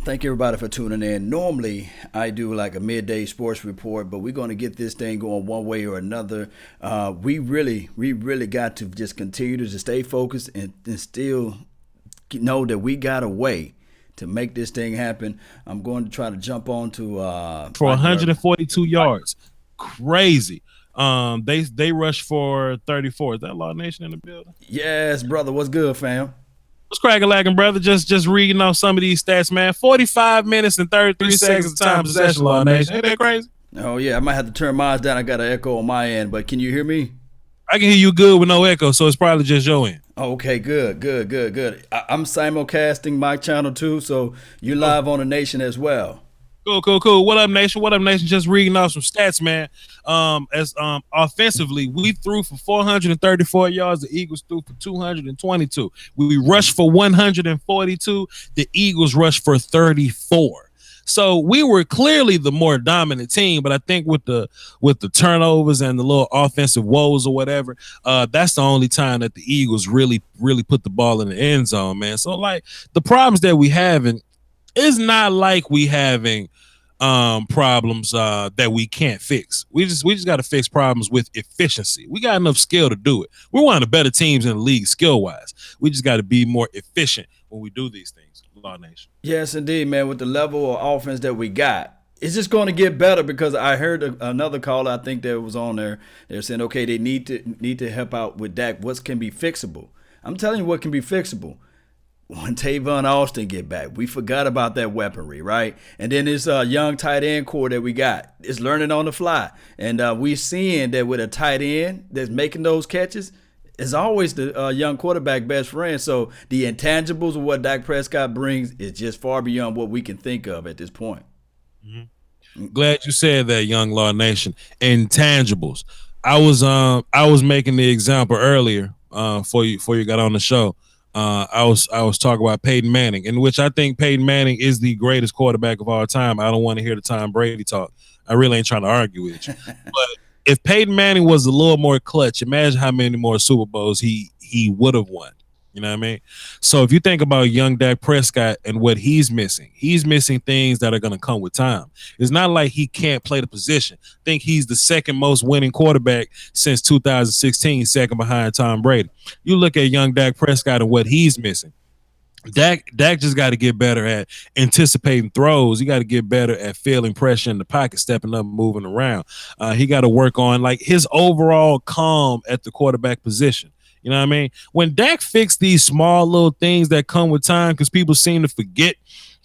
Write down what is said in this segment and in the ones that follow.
Thank everybody for tuning in. Normally, I do like a midday sports report, but we're going to get this thing going one way or another. We really got to just continue to just stay focused and still know that we got a way to make this thing happen. I'm going to try to jump on to for 142 yards. Crazy. They rushed for 34. Is that Law Nation in the building? Yes, brother. What's good, fam? What's cracking, lagging, brother? Just reading off some of these stats, man. 45 minutes and 33 seconds of time possession, Law Nation. Ain't that crazy? Oh, yeah. I might have to turn mine down. I got an echo on my end, but can you hear me? I can hear you good with no echo, so it's probably just your end. Okay, good. I'm simulcasting my channel too, so you're live on the Nation as well. Cool. What up, Nation? Just reading off some stats, man. Offensively, we threw for 434 yards. The Eagles threw for 222. We rushed for 142. The Eagles rushed for 34. So we were clearly the more dominant team, but I think with the turnovers and the little offensive woes or whatever, that's the only time that the Eagles really put the ball in the end zone, man. So like the problems that we having is not like we having problems that we can't fix. We just got to fix problems with efficiency. We got enough skill to do it. We're one of the better teams in the league skill wise. We just got to be more efficient when we do these things. Law Nation. Yes, indeed, man. With the level of offense that we got, it's just going to get better because I heard another caller, I think that was on there. They're saying, okay, they need to help out with Dak. What can be fixable? I'm telling you what can be fixable. When Tavon Austin get back, we forgot about that weaponry, right? And then this young tight end core that we got is learning on the fly. And we're seeing that with a tight end that's making those catches, is always the young quarterback best friend. So the intangibles of what Dak Prescott brings is just far beyond what we can think of at this point. Mm-hmm. Glad you said that, young Law Nation. Intangibles. I was making the example earlier before you got on the show. I was talking about Peyton Manning, in which I think Peyton Manning is the greatest quarterback of all time. I don't want to hear the Tom Brady talk. I really ain't trying to argue with you. But if Peyton Manning was a little more clutch, imagine how many more Super Bowls he would have won. You know what I mean? So if you think about young Dak Prescott and what he's missing things that are going to come with time. It's not like he can't play the position. I think he's the second most winning quarterback since 2016, second behind Tom Brady. You look at young Dak Prescott and what he's missing. Dak just got to get better at anticipating throws. He got to get better at feeling pressure in the pocket, stepping up, moving around. He got to work on like his overall calm at the quarterback position. You know what I mean? When Dak fixed these small little things that come with time, because people seem to forget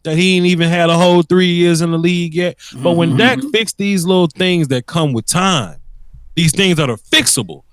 that he ain't even had a whole 3 years in the league yet. But when Dak fixed these little things that come with time, these things that are fixable,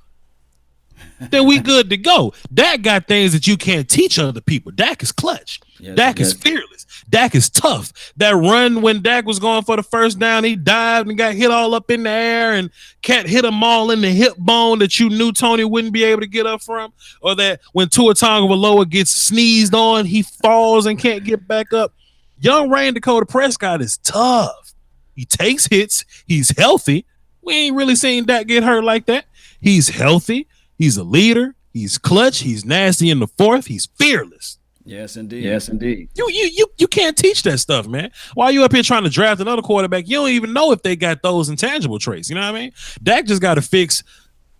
then we good to go. Dak got things that you can't teach other people. Dak is clutch. Yes, Dak is fearless. Dak is tough. That run when Dak was going for the first down, he dived and got hit all up in the air and Cat hit him all in the hip bone that you knew Tony wouldn't be able to get up from. Or that when Tua Tagovailoa gets sneezed on, he falls and can't get back up. Young Ryan Dakota Prescott is tough. He takes hits. He's healthy. We ain't really seen Dak get hurt like that. He's healthy. He's a leader. He's clutch. He's nasty in the fourth. He's fearless. Yes, indeed. You can't teach that stuff, man. While you up here trying to draft another quarterback, you don't even know if they got those intangible traits. You know what I mean? Dak just got to fix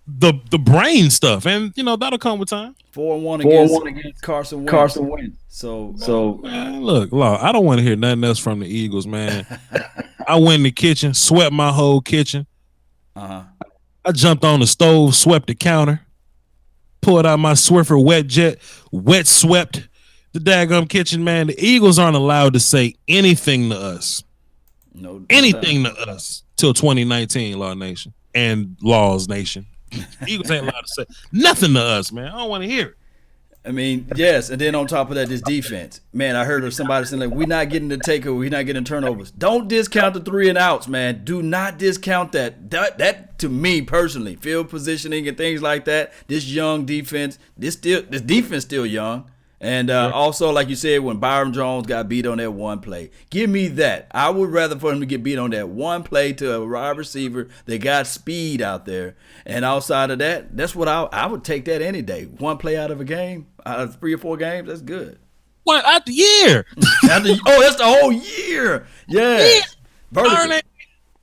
the brain stuff, and you know that'll come with time. 4-1 against Carson Wentz. So man, look, I don't want to hear nothing else from the Eagles, man. I went in the kitchen, swept my whole kitchen. I jumped on the stove, swept the counter. Pulled out my Swiffer wet jet, wet swept the daggum kitchen, man. The Eagles aren't allowed to say anything to us. Anything to us till 2019, Law Nation and Laws Nation. Eagles ain't allowed to say nothing to us, man. I don't want to hear it. I mean, yes, and then on top of that, this defense. Man, I heard of somebody saying, like, we're not getting the takeover, we're not getting turnovers. Don't discount the 3 and outs, man. Do not discount that. That to me personally, field positioning and things like that, this young defense, this defense still young. And also, like you said, when Byron Jones got beat on that one play, give me that. I would rather for him to get beat on that one play to a wide receiver that got speed out there. And outside of that, that's what I would take that any day. One play out of a game, out of 3 or 4 games, that's good. What out the year? That's the whole year. Yeah. Yeah. Vertical.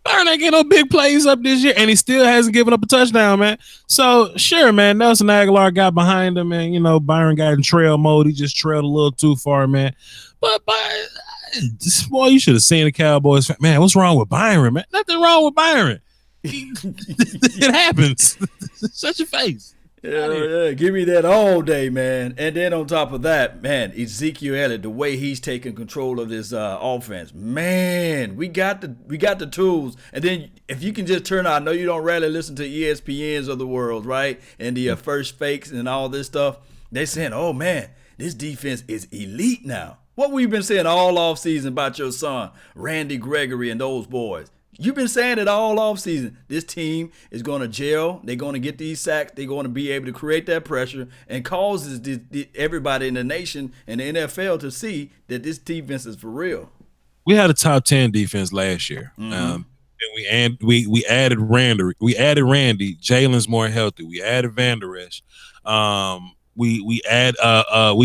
Byron ain't getting no big plays up this year, and he still hasn't given up a touchdown, man. So sure, man, Nelson Aguilar got behind him, and Byron got in trail mode. He just trailed a little too far, man. But boy, you should have seen the Cowboys. Man, what's wrong with Byron, man? Nothing wrong with Byron. It happens. Shut your face. Yeah, give me that all day, man. And then on top of that, man, Ezekiel Elliott, the way he's taking control of this offense, man, we got the tools. And then if you can just turn out, I know you don't rarely listen to ESPNs of the world, right? And the first fakes and all this stuff. They're saying, oh man, this defense is elite now. What we've been saying all offseason about your son, Randy Gregory, and those boys. You've been saying it all offseason. This team is going to gel. They're going to get these sacks. They're going to be able to create that pressure and causes everybody in the nation and the NFL to see that this defense is for real. We had a top 10 defense last year. And we added Randy. We added Randy. Jalen's more healthy. We added Van Der Esch. We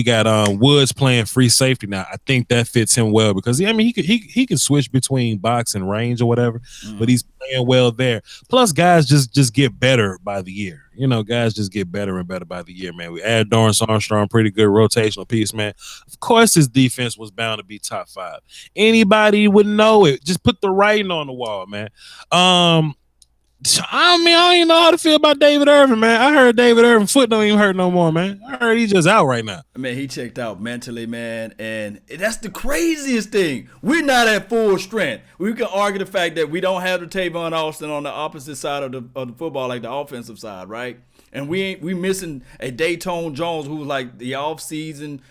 got Woods playing free safety now. I think that fits him well because he can switch between box and range or whatever, but he's playing well there. Plus, guys just get better by the year. Guys just get better and better by the year, man. We added Dorrance Armstrong, pretty good rotational piece, man. Of course, his defense was bound to be top 5. Anybody would know it. Just put the writing on the wall, man. I don't even know how to feel about David Irvin, man. I heard David Irvin foot don't even hurt no more, man. I heard he's just out right now. I mean, he checked out mentally, man, and that's the craziest thing. We're not at full strength. We can argue the fact that we don't have the Tavon Austin on the opposite side of the football, like the offensive side, right? And we missing a Dayton Jones who's like the off-season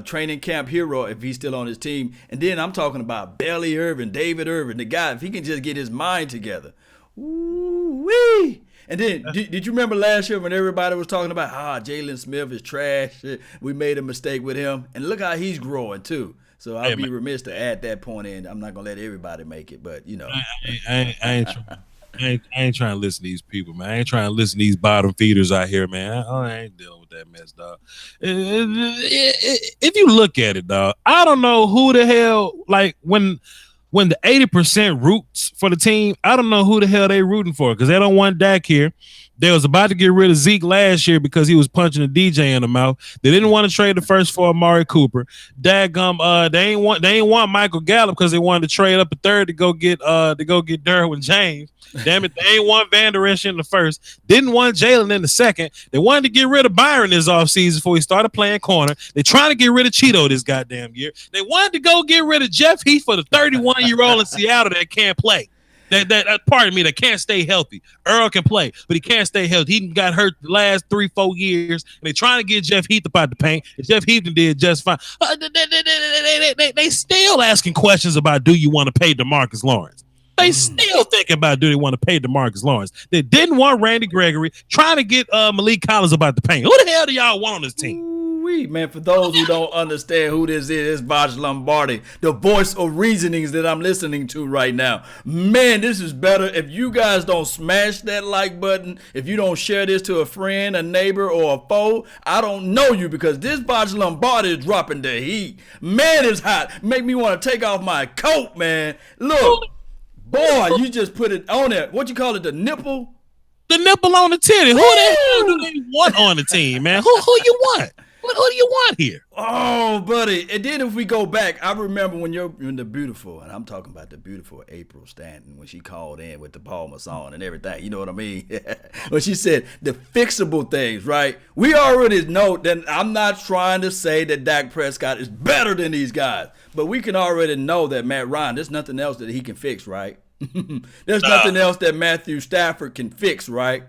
training camp hero if he's still on his team. And then I'm talking about Belly Irvin, David Irvin, the guy, if he can just get his mind together. Ooh-wee. And then, did you remember last year when everybody was talking about Jalen Smith is trash? We made a mistake with him. And look how he's growing, too. So I'd be remiss to add that point in. I'm not going to let everybody make it, but, I ain't trying to listen to these people, man. I ain't trying to listen to these bottom feeders out here, man. I ain't dealing with that mess, dog. If you look at it, dog, I don't know who the hell, like, when the 80% roots for the team, I don't know who the hell they rooting for because they don't want Dak here. They was about to get rid of Zeke last year because he was punching a DJ in the mouth. They didn't want to trade the first for Amari Cooper. Dadgum, they ain't want Michael Gallup because they wanted to trade up a third to go get Derwin James. Damn it, they ain't want Van Der Esch in the first. Didn't want Jalen in the second. They wanted to get rid of Byron this offseason before he started playing corner. They trying to get rid of Cheeto this goddamn year. They wanted to go get rid of Jeff Heath for the 31-year-old in Seattle that can't play. That can't stay healthy. Earl can play, but he can't stay healthy. He got hurt the last 3-4 years, and they trying to get Jeff Heath about the paint, and Jeff Heath did just fine. They still asking questions about do you want to pay DeMarcus Lawrence? They still thinking about do they want to pay DeMarcus Lawrence? They didn't want Randy Gregory, trying to get Malik Collins about the paint. Who the hell do y'all want on this team? Man, for those who don't understand who this is, it's Voch Lombardi, the voice of reasonings that I'm listening to right now. Man, this is better. If you guys don't smash that like button, if you don't share this to a friend, a neighbor, or a foe, I don't know you because this Voch Lombardi is dropping the heat. Man, it's hot. Make me want to take off my coat, man. Look, boy, you just put it on there. What you call it, the nipple? The nipple on the titty. Who the hell do they want on the team, man? Who you want? Who do you want here? Oh, buddy. And then if we go back, I remember when the beautiful, and I'm talking about the beautiful April Stanton, when she called in with the Palmer song and everything. You know what I mean? When she said the fixable things, right? We already know that I'm not trying to say that Dak Prescott is better than these guys, but we can already know that Matt Ryan, there's nothing else that he can fix, right? There's nothing else that Matthew Stafford can fix, right?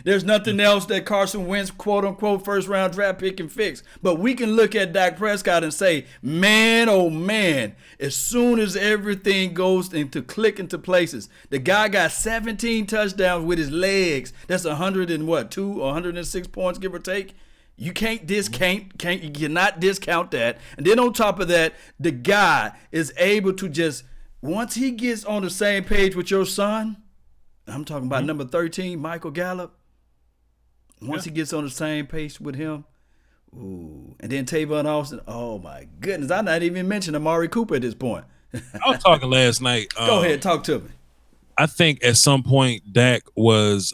There's nothing else that Carson Wentz, quote unquote, first round draft pick can fix. But we can look at Dak Prescott and say, man, oh man, as soon as everything goes into click into places, the guy got 17 touchdowns with his legs. That's 106 points, give or take. You cannot discount that. And then on top of that, the guy is able to just, once he gets on the same page with your son, I'm talking about number 13, Michael Gallup. Once he gets on the same page with him, Ooh. And then Tavon Austin. Oh my goodness. I'm not even mentioning Amari Cooper at this point. I was talking last night. Go ahead, talk to me. I think at some point Dak was,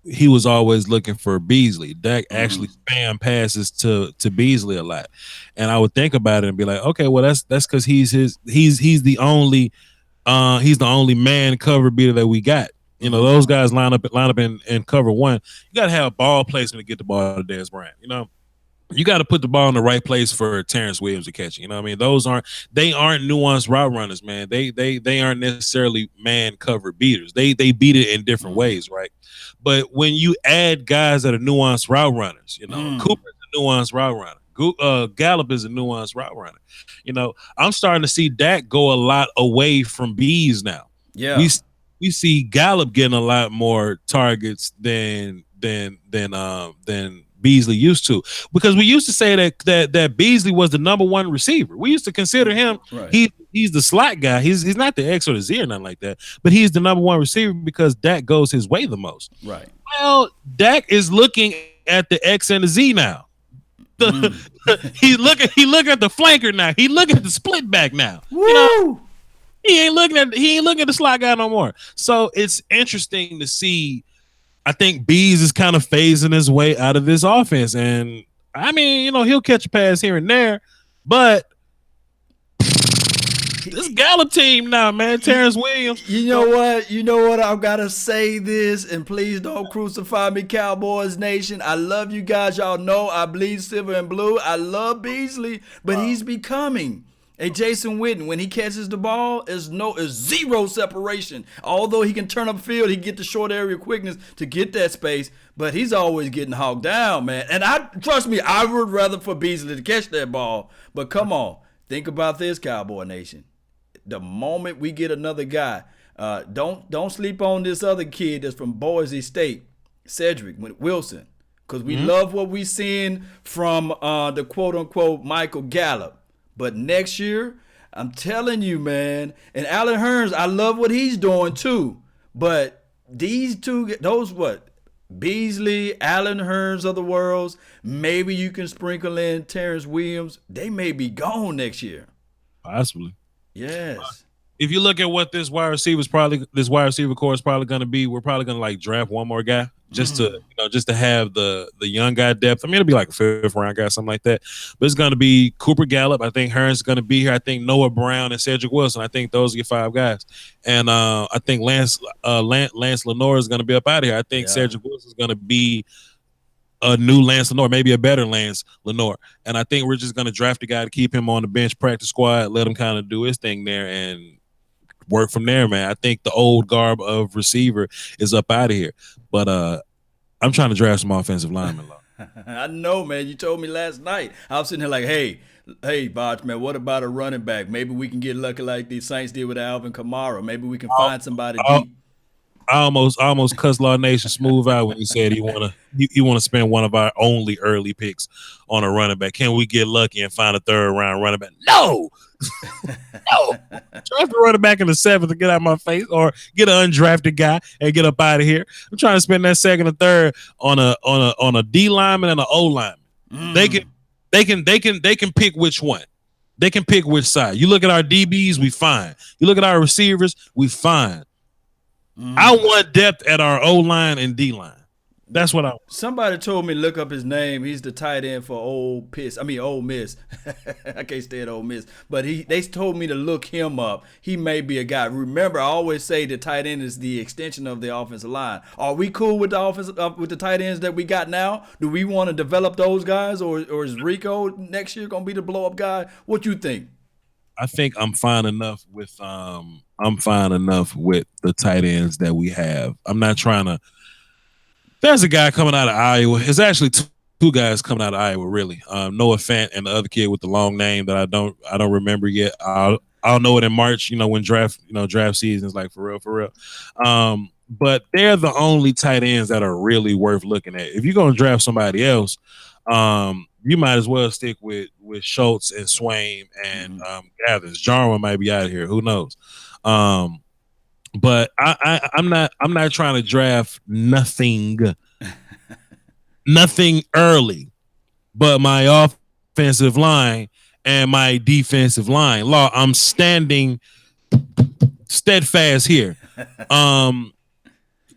he was always looking for Beasley. Dak actually spam passes to Beasley a lot, and I would think about it and be like, okay, well that's because he's the only man cover beater that we got. You know, those guys line up in cover one. You got to have ball placement to get the ball to Dez Bryant. You know, you got to put the ball in the right place for Terrence Williams to catch it. You know what I mean? They aren't nuanced route runners, man. They aren't necessarily man cover beaters. They beat it in different ways, right? But when you add guys that are nuanced route runners, you know, Cooper's a nuanced route runner. Gallup is a nuanced route runner. You know, I'm starting to see Dak go a lot away from Bees now. Yeah. We see Gallup getting a lot more targets than Beasley used to, because we used to say that Beasley was the number one receiver. We used to consider him he's the slot guy. He's not the X or the Z or nothing like that, but he's the number one receiver because Dak goes his way the most. Right. Well, Dak is looking at the X and the Z now. He look at the flanker now. He look at the split back now. Woo! You know, he ain't looking at the slot guy no more. So it's interesting to see. I think Bees is kind of phasing his way out of this offense. And I mean, you know, he'll catch a pass here and there, but this Gallup team now, man, Terrence Williams. You know what? You know what? I've got to say this, and please don't crucify me, Cowboys Nation. I love you guys. Y'all know I bleed silver and blue. I love Beasley, but he's becoming a Jason Witten. When he catches the ball, is zero separation. Although he can turn up field, he can get the short area quickness to get that space, but he's always getting hogged down, man. And trust me, I would rather for Beasley to catch that ball. But come on, think about this, Cowboy Nation. The moment we get another guy, don't sleep on this other kid that's from Boise State, Cedric Wilson, because we love what we seeing from the quote-unquote Michael Gallup. But next year, I'm telling you, man, and Allen Hurns, I love what he's doing too. But these two, Beasley, Allen Hurns of the worlds, maybe you can sprinkle in Terrence Williams. They may be gone next year. Possibly. Yes. If you look at what this wide receiver core is probably going to be, we're probably going to like draft one more guy just to have the young guy depth. I mean, it'll be like a 5th round guy, something like that. But it's going to be Cooper Gallup. I think Hearns is going to be here. I think Noah Brown and Cedric Wilson. I think those are your 5 guys. And I think Lance Lenoir is going to be up out of here. I think Cedric Wilson is going to be a new Lance Lenoir, maybe a better Lance Lenoir. And I think we're just going to draft a guy to keep him on the bench practice squad, let him kind of do his thing there and work from there, man. I think the old garb of receiver is up out of here. But I'm trying to draft some offensive linemen. I know, man. You told me last night. I was sitting here like, hey, Voch, man, what about a running back? Maybe we can get lucky like the Saints did with Alvin Kamara. Maybe we can find somebody deep. I almost cussed Law Nation Smooth out when he said he wanna spend one of our only early picks on a running back. Can we get lucky and find a 3rd round running back? No. No. Draft a running back in the 7th to get out of my face, or get an undrafted guy and get up out of here. I'm trying to spend that 2nd or 3rd on a D lineman and an O lineman. They can pick which one. They can pick which side. You look at our DBs, we fine. You look at our receivers, we fine. I want depth at our O-line and D-line. That's what I want. Somebody told me to look up his name. He's the tight end for Ole Miss. I can't stay at Ole Miss. But they told me to look him up. He may be a guy. Remember, I always say the tight end is the extension of the offensive line. Are we cool with the tight ends that we got now? Do we want to develop those guys, or is Rico next year going to be the blow-up guy? What you think? I think I'm fine enough with the tight ends that we have. I'm not trying to. There's a guy coming out of Iowa. It's actually two guys coming out of Iowa, really. Noah Fant and the other kid with the long name that I don't remember yet. I'll know it in March. You know, when draft season is like for real. But they're the only tight ends that are really worth looking at. If you're gonna draft somebody else, you might as well stick with Schultz and Swain and Gathers. Jarwin might be out of here. Who knows? But I'm not trying to draft nothing early. but my offensive line and my defensive line. Law, I'm standing steadfast here.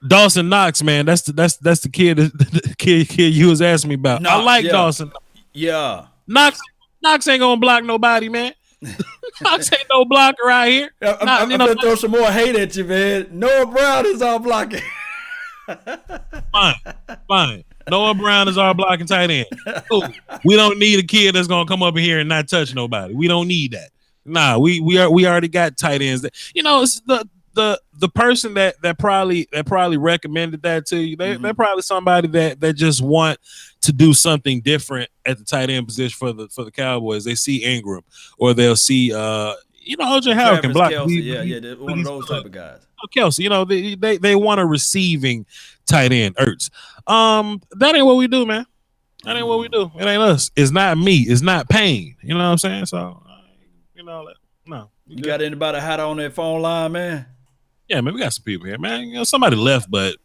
Dawson Knox, man, that's the kid the kid you was asking me about. I Knox, like yeah. Dawson. Yeah. Knox ain't gonna block nobody, man. Knox ain't no blocker out here. I'm gonna throw some more hate at you, man. Noah Brown is all blocking. Fine. Noah Brown is our blocking tight end. Ooh, we don't need a kid that's gonna come up in here and not touch nobody. We don't need that. Nah, we already got tight ends. It's the person that probably recommended that to you. They're probably somebody that just want to do something different at the tight end position for the Cowboys. They see Ingram, or they'll see OJ Howard can block. Kelsey, one of those type of guys. Kelsey, they want a receiving tight end. Ertz. That ain't what we do, man. That ain't what we do. It ain't us. It's not me. It's not Payne. You know what I'm saying? So, no. You got anybody hot on that phone line, man? Yeah, man, we got some people here, man. Somebody left, but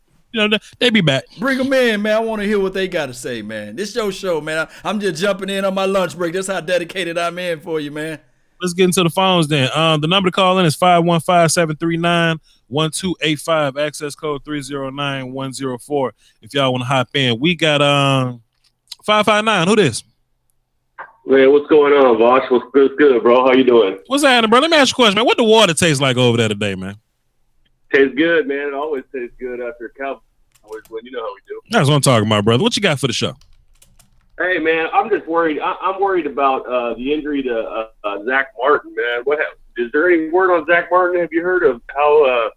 they be back. Bring them in, man. I want to hear what they got to say, man. This your show, man. I'm just jumping in on my lunch break. That's how dedicated I'm in for you, man. Let's get into the phones then. The number to call in is 515-739-1285. Access code 309-104. If y'all want to hop in, we got 559. Who this? Man, what's going on, Voch? What's good, bro? How you doing? What's happening, bro? Let me ask you a question, man. What the water taste like over there today, man? Tastes good, man. It always tastes good after a Cowboys win. You know how we do. That's what I'm talking about, brother. What you got for the show? Hey, man, I'm just worried. I'm worried about the injury to Zach Martin, man. Is there any word on Zach Martin? Have you heard of how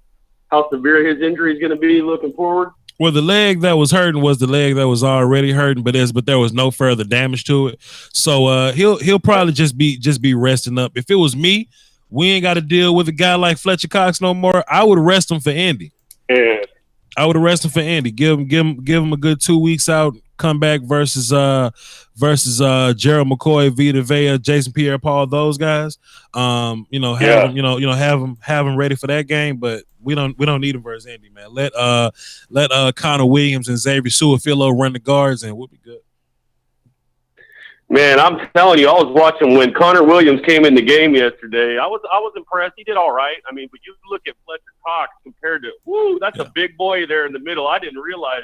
severe his injury is going to be looking forward? Well, the leg that was hurting was the leg that was already hurting, but there was no further damage to it. So he'll probably just be resting up. If it was me, we ain't got to deal with a guy like Fletcher Cox no more. I would arrest him for Indy. Yeah. I would arrest him for Indy. Give him a good 2 weeks out. Come back versus Gerald McCoy, Vita Vea, Jason Pierre-Paul, those guys. Have them ready for that game, but we don't need him versus Indy, man. Let Connor Williams and Xavier Su'a-Filo run the guards, and we'll be good. Man, I'm telling you, I was watching when Connor Williams came in the game yesterday. I was impressed. He did all right. I mean, but you look at Fletcher Cox compared to that's a big boy there in the middle. I didn't realize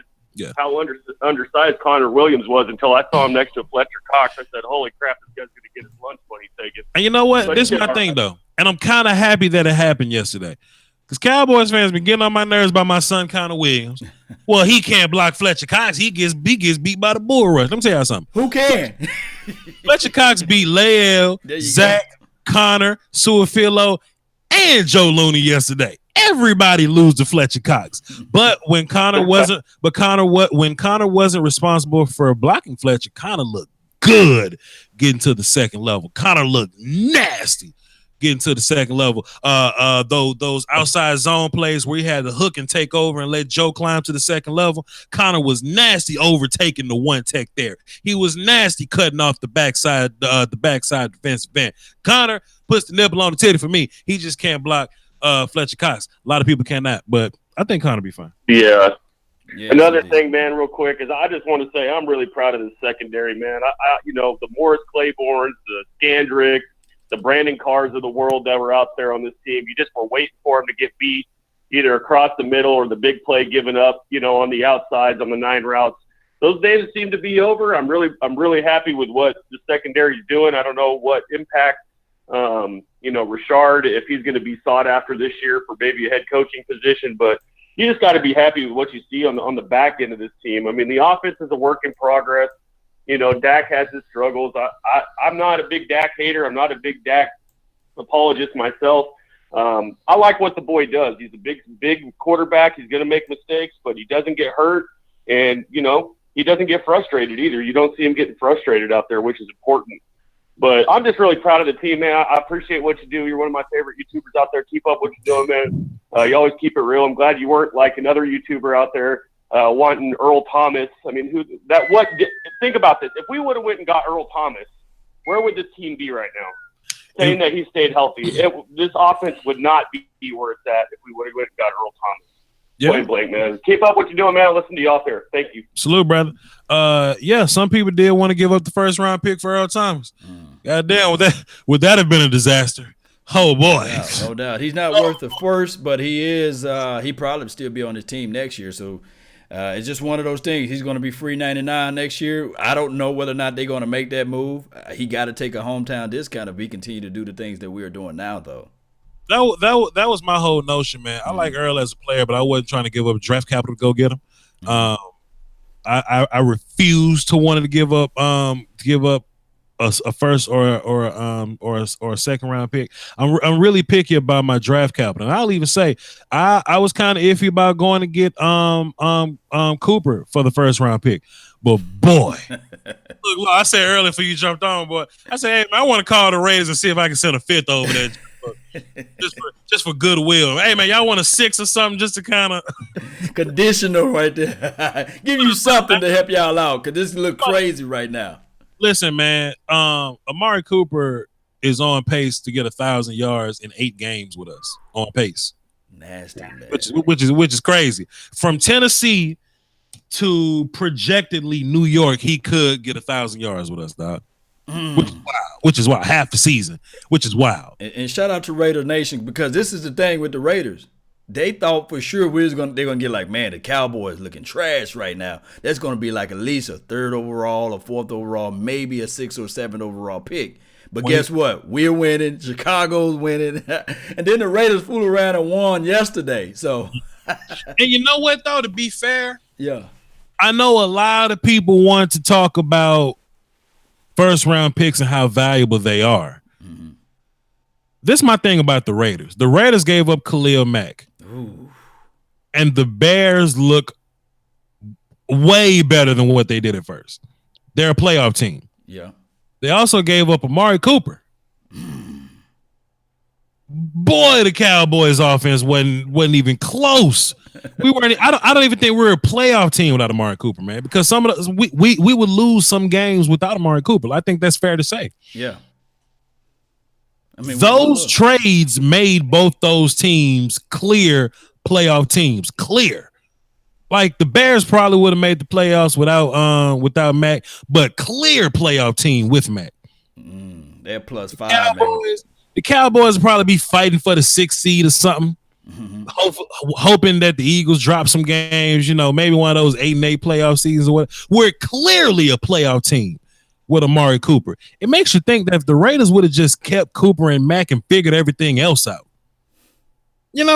how undersized Connor Williams was until I saw him next to Fletcher Cox. I said, holy crap, this guy's going to get his lunch money taken. And you know what? But this is my thing, though. And I'm kind of happy that it happened yesterday. Because Cowboys fans been getting on my nerves by my son, Connor Williams. Well, he can't block Fletcher Cox. He gets beat by the bull rush. Let me tell y'all something. Who can? Fletcher Cox beat Lael, Zach, Connor, Su'a-Filo, and Joe Looney yesterday. Everybody lose to Fletcher Cox. But when Connor wasn't responsible for blocking Fletcher, Connor looked good getting to the second level. Connor looked nasty getting to the second level. Those outside zone plays where he had to hook and take over and let Joe climb to the second level. Connor was nasty overtaking the one tech there. He was nasty cutting off the backside defensive end. Connor puts the nipple on the titty for me. He just can't block Fletcher Cox. A lot of people cannot, but I think Connor be fine. Yeah. Another thing, man, real quick, is I just want to say I'm really proud of the secondary, man. The Morris Claibornes, the Scandricks, the Brandon Carrs of the world that were out there on this team. You just were waiting for them to get beat either across the middle or the big play given up, on the outsides on the 9 routes. Those days seem to be over. I'm really happy with what the secondary is doing. I don't know what impact, Richard, if he's going to be sought after this year for maybe a head coaching position, but you just got to be happy with what you see on the back end of this team. I mean, the offense is a work in progress. Dak has his struggles. I'm not a big Dak hater. I'm not a big Dak apologist myself. I like what the boy does. He's a big quarterback. He's going to make mistakes, but he doesn't get hurt. And, he doesn't get frustrated either. You don't see him getting frustrated out there, which is important. But I'm just really proud of the team, man. I appreciate what you do. You're one of my favorite YouTubers out there. Keep up what you're doing, man. You always keep it real. I'm glad you weren't like another YouTuber out there wanting Earl Thomas. I mean, think about this. If we would have went and got Earl Thomas, where would this team be right now? Saying that he stayed healthy. This offense would not be where it's at if we would have went and got Earl Thomas. Point blank, man. Keep up what you're doing, man. I'll listen to you off here. Thank you. Salute, brother. Yeah, some people did want to give up the first round pick for Earl Thomas. Goddamn, would that have been a disaster? Oh boy, no doubt. He's not worth the first, but he is. He probably still be on his team next year. So it's just one of those things. He's going to be free 99 next year. I don't know whether or not they're going to make that move. He got to take a hometown discount if we continue to do the things that we are doing now, though. That was my whole notion, man. I like Earl as a player, but I wasn't trying to give up draft capital to go get him. I refuse to want to give up a first or a second round pick. I'm really picky about my draft capital. And I'll even say I was kind of iffy about going to get Cooper for the first round pick. But boy, look, I said earlier before you jumped on, boy. I said, hey man, I want to call the Raiders and see if I can send a fifth over there. just for goodwill. Hey man, y'all want a 6 or something just to kind of conditional right there. Give you something to help y'all out because this look crazy right now. Listen, man, Amari Cooper is on pace to get 1,000 yards in 8 games with us. On pace. Nasty, man. Which is crazy. From Tennessee to projectedly New York, he could get 1,000 yards with us, dog. Which is wild. Half the season, which is wild. And shout out to Raider Nation because this is the thing with the Raiders. They thought for sure they're gonna get like, man, the Cowboys looking trash right now. That's gonna be like at least a 3rd overall, a 4th overall, maybe a 6th or 7th overall pick. But guess what? We're winning. Chicago's winning, and then the Raiders fooled around and won yesterday. So, and you know what though? To be fair, yeah, I know a lot of people want to talk about first round picks and how valuable they are. This is my thing about the Raiders. The Raiders gave up Khalil Mack. Ooh. And the Bears look way better than what they did at first. They're a playoff team. Yeah. They also gave up Amari Cooper. Boy, the Cowboys offense wasn't even close. We weren't. I don't even think we're a playoff team without Amari Cooper, man. Because some of we would lose some games without Amari Cooper. I think that's fair to say. Yeah. I mean, those trades made both those teams clear playoff teams. Clear. Like the Bears probably would have made the playoffs without Mac, but clear playoff team with Mac. They're +5. The Cowboys will probably be fighting for the 6th seed or something. Hoping that the Eagles drop some games, maybe one of those 8-8 playoff seasons or what. We're clearly a playoff team with Amari Cooper. It makes you think that if the Raiders would have just kept Cooper and Mack and figured everything else out, let's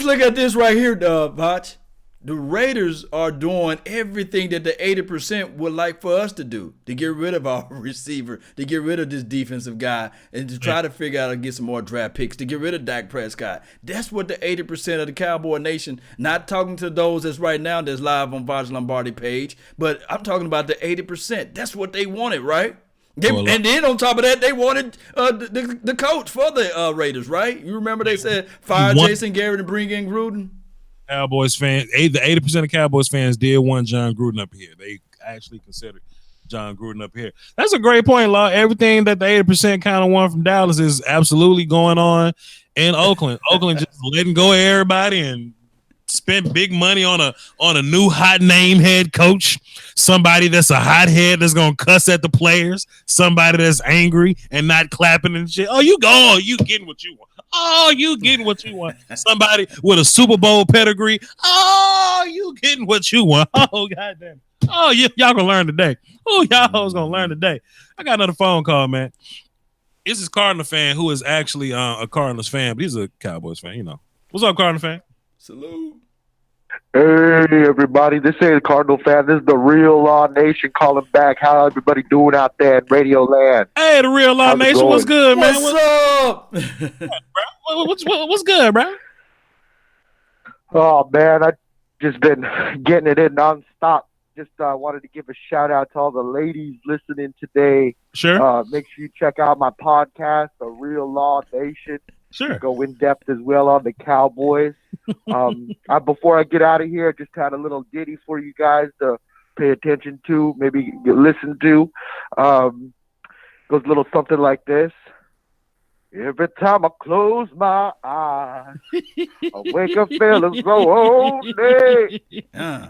look at this right here, Voch. The Raiders are doing everything that the 80% would like for us to do, to get rid of our receiver, to get rid of this defensive guy, and to try to figure out how to get some more draft picks, to get rid of Dak Prescott. That's what the 80% of the Cowboy Nation, not talking to those that's right now that's live on Voch Lombardi page, but I'm talking about the 80%. That's what they wanted, right? And then on top of that, they wanted the coach for the Raiders, right? You remember they said fire Jason Garrett and bring in Gruden? Cowboys fans, the 80% of Cowboys fans did want John Gruden up here. They actually considered John Gruden up here. That's a great point, Law. Everything that the 80% kind of want from Dallas is absolutely going on in Oakland. Oakland just letting go of everybody and spent big money on a new hot name head coach, somebody that's a hothead that's gonna cuss at the players, somebody that's angry and not clapping and shit. You getting what you want. You getting what you want. Somebody with a Super Bowl pedigree. You getting what you want. Goddamn. Y'all gonna learn today. Y'all gonna learn today. I got another phone call, man. This is Cardinal fan who is actually a Cardinals fan, but he's a Cowboys fan. What's up, Cardinal fan? Salute. Hey, everybody. This ain't Cardinal fan. This is the Real Law Nation calling back. How everybody doing out there in Radio Land? Hey, the Real Law Nation. What's good, man? What's up? What's good, bro? Oh, man. I just been getting it in nonstop. Just wanted to give a shout out to all the ladies listening today. Sure. Make sure you check out my podcast, The Real Law Nation. Sure. Go in depth as well on the Cowboys. Before I get out of here, I just had a little ditty for you guys to pay attention to, maybe listen to. Goes a little something like this. Every time I close my eyes, I wake up feeling so lonely. Uh,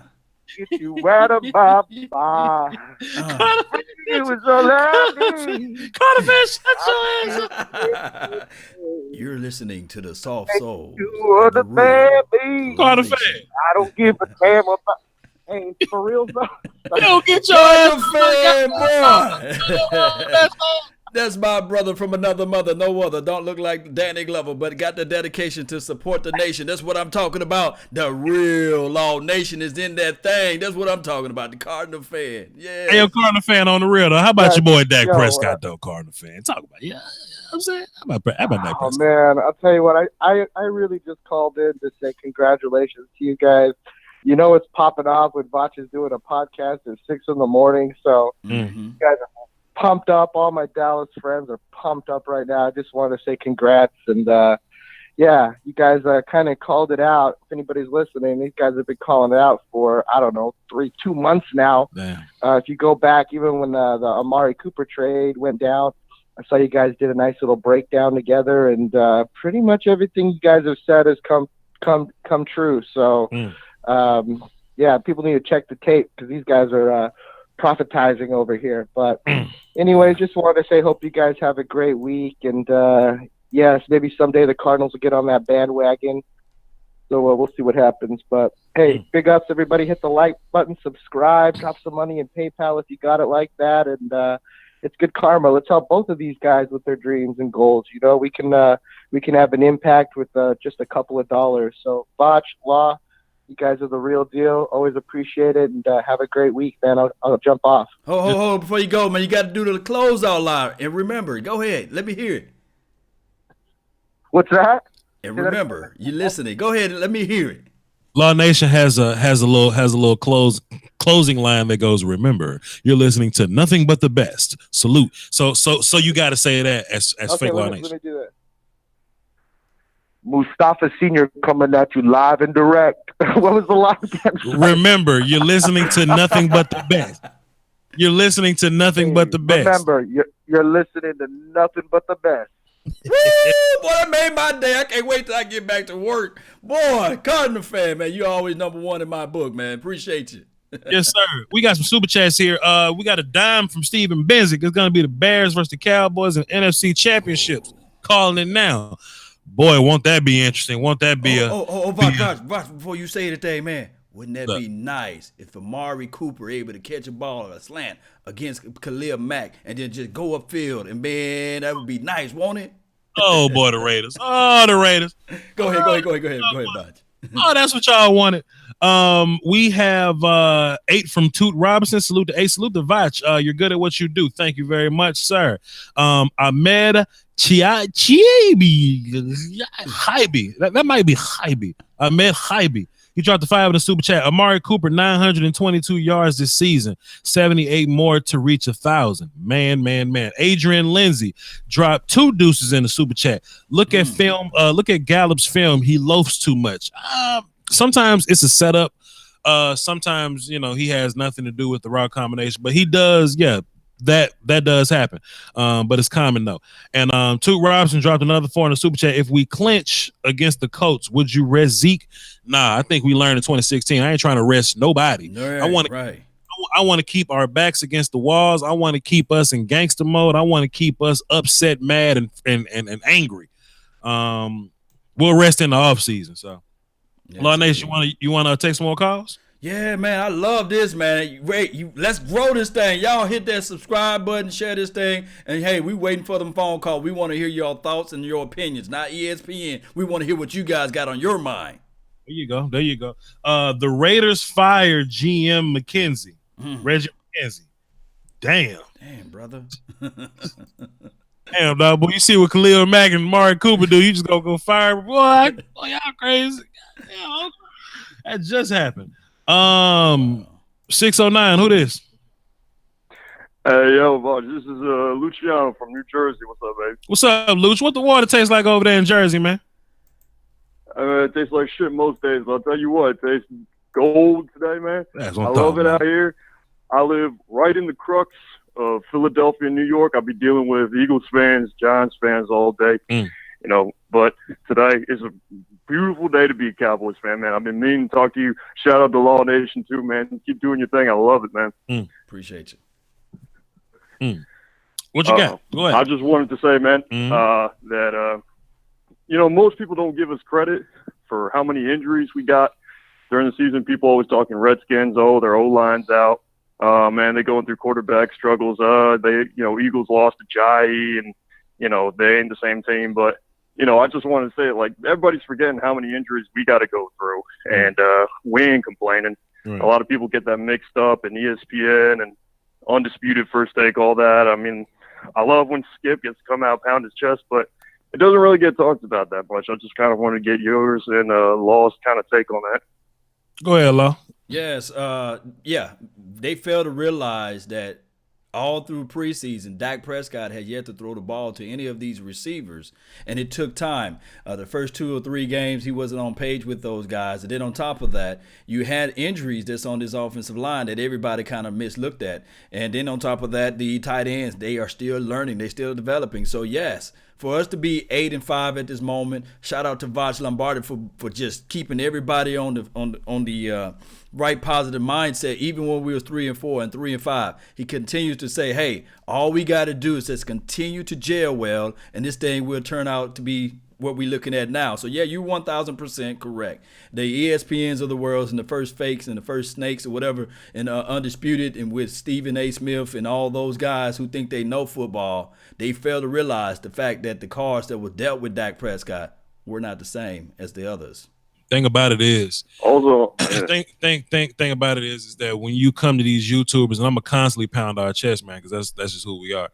Get you out of my mind. uh. It was all I need. Carter fan, shut I your ass can't up. say You're listening to the soft thank souls you of the understand real me. Law Carter fan, Nation. I don't give a damn about. Hey, for real though. yo, get your ass Cardinal up. I fan, boy. That's all. That's my brother from another mother, no other. Don't look like Danny Glover, but got the dedication to support the nation. That's what I'm talking about. The real Law Nation is in that thing. That's what I'm talking about. The Cardinal fan. Hey, yo, Yes. Cardinal fan on the real though. How about Guys, your boy Dak yo, Prescott though, Cardinal fan? Talk about it. Yeah, you know what I'm saying. How about Dak oh Prescott? man, I'll tell you what, I really just called in to say congratulations to you guys. You know it's popping off when Voch is doing a podcast at 6 in the morning, so Mm-hmm. you guys are pumped up. All my Dallas friends are pumped up right now. I just want to say congrats, and yeah, you guys kind of called it out. If anybody's listening, these guys have been calling it out for, I don't know, 2 months now. Damn. If you go back, even when the Amari Cooper trade went down, I saw you guys did a nice little breakdown together, and pretty much everything you guys have said has come true. So, yeah, people need to check the tape because these guys are prophetizing over here. But anyways, just wanted to say, hope you guys have a great week, and yes, maybe someday the Cardinals will get on that bandwagon. So we'll see what happens. But hey, big ups, everybody. Hit the like button, subscribe, drop some money in PayPal if you got it like that. And it's good karma. Let's help both of these guys with their dreams and goals. You know, we can have an impact with just a couple of dollars. So Voch, Law, you guys are the real deal. Always appreciate it. And have a great week, man. I'll jump off. Ho, before you go, man, you got to do the close out loud. And remember, go ahead. Let me hear it. What's that? And remember, you're listening. Go ahead and let me hear it. Law Nation has a little closing line that goes, remember, you're listening to nothing but the best. Salute. So you got to say that as Okay, fake Law let Nation. me do that. Mustafa Sr. coming at you live and direct. What was the line again? Remember, you're listening to nothing but the best. You're listening to nothing but the best. Remember, you're listening to nothing but the best. Woo! Boy, that made my day. I can't wait till I get back to work. Boy, Cardinal fan, man, you always number one in my book, man. Appreciate you. Yes, sir. We got some super chats here. We got a dime from Steven Benzick. It's going to be the Bears versus the Cowboys in NFC championships. Calling it now. Boy, won't that be interesting? Won't that be Voch, before you say anything, man, wouldn't that be nice if Amari Cooper able to catch a ball or a slant against Khalil Mack and then just go upfield? And, man, that would be nice, won't it? Oh, boy, the Raiders. Oh, the Raiders. Go ahead, Voch. Oh, that's what y'all wanted. We have 8 from Toot Robinson. Salute to 8. Salute to Voch. You're good at what you do. Thank you very much, sir. Ahmed Chiabi. That might be Hybe. Ahmed Hybe. He dropped the 5 in the super chat. Amari Cooper, 922 yards this season, 78 more to reach 1,000. Man. Adrian Lindsay dropped 2 deuces in the super chat. Look at film. Look at Gallup's film. He loafs too much. Sometimes it's a setup. Sometimes, he has nothing to do with the route combination, but he does. Yeah, that does happen. But it's common though. And Toot Robinson dropped another 4 in the super chat. If we clinch against the Colts, would you rest Zeke? Nah, I think we learned in 2016. I ain't trying to rest nobody. Right, I want to keep our backs against the walls. I want to keep us in gangster mode. I want to keep us upset, mad, and angry. We'll rest in the off season. So, yes, Law Nation, you want to take some more calls? Yeah, man, I love this, man. Let's grow this thing. Y'all hit that subscribe button, share this thing, and hey, we waiting for them phone calls. We want to hear your thoughts and your opinions, not ESPN. We want to hear what you guys got on your mind. There you go. The Raiders fired GM McKenzie, Reggie McKenzie. Damn, brother. Damn, dog. But you see what Khalil Mack and Amari Cooper do, you just go fire. Boy, y'all crazy. Damn, that just happened. 609. Who this? Hey, yo, Voch, this is Luciano from New Jersey. What's up, baby? What's up, Luch? What the water tastes like over there in Jersey, man? It tastes like shit most days, but I'll tell you what, it tastes gold today, man. That's what I I'm love talking it about. out here. I live right in the crux Philadelphia and New York, I'll be dealing with Eagles fans, Giants fans all day. But today is a beautiful day to be a Cowboys fan, man. I've been meaning to talk to you. Shout out to Law Nation too, man. Keep doing your thing. I love it, man. Appreciate you. What you got? Go ahead. I just wanted to say, man, that most people don't give us credit for how many injuries we got during the season. People always talking Redskins. Oh, their O-line's out. Man, they're going through quarterback struggles. Eagles lost to Jai, and they ain't the same team. But I just want to say, like, everybody's forgetting how many injuries we got to go through, and we ain't complaining. Right. A lot of people get that mixed up, and ESPN and Undisputed First Take, all that. I mean, I love when Skip gets to come out, pound his chest, but it doesn't really get talked about that much. I just kind of want to get yours and Law's kind of take on that. Go ahead, Law. Yes, they fail to realize that all through preseason, Dak Prescott had yet to throw the ball to any of these receivers, and it took time. The first 2 or 3 games, he wasn't on page with those guys, and then on top of that, you had injuries that's on this offensive line that everybody kind of mislooked at, and then on top of that, the tight ends, they are still learning, they're still developing. So yes, for us to be 8-5 at this moment, shout out to Voch Lombardi for just keeping everybody on the right positive mindset. Even when we was 3-4 and 3-5, he continues to say, "Hey, all we got to do is just continue to gel well, and this thing will turn out to be what we're looking at now." So yeah, you 1,000% correct. The ESPNs of the world and the first fakes and the first snakes or whatever, and Undisputed and with Stephen A. Smith and all those guys who think they know football, they fail to realize the fact that the cards that were dealt with Dak Prescott were not the same as the others. Thing about it is, also, thing about it is that when you come to these YouTubers, and I'm gonna constantly pound our chest, man, because that's just who we are.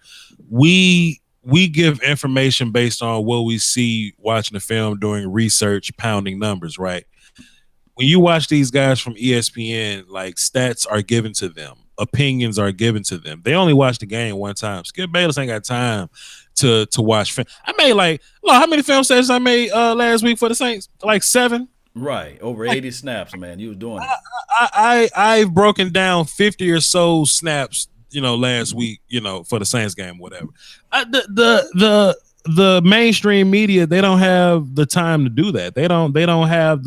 We give information based on what we see watching the film, doing research, pounding numbers, right? When you watch these guys from ESPN, like, stats are given to them, opinions are given to them. They only watch the game one time. Skip Bayless ain't got time to watch film. I made how many film sessions I made last week for the Saints? Like 7. Right, over 80 snaps, man. You was doing it. I've broken down 50 or so snaps, last week, for the Saints game, whatever. The mainstream media, they don't have the time to do that. They don't have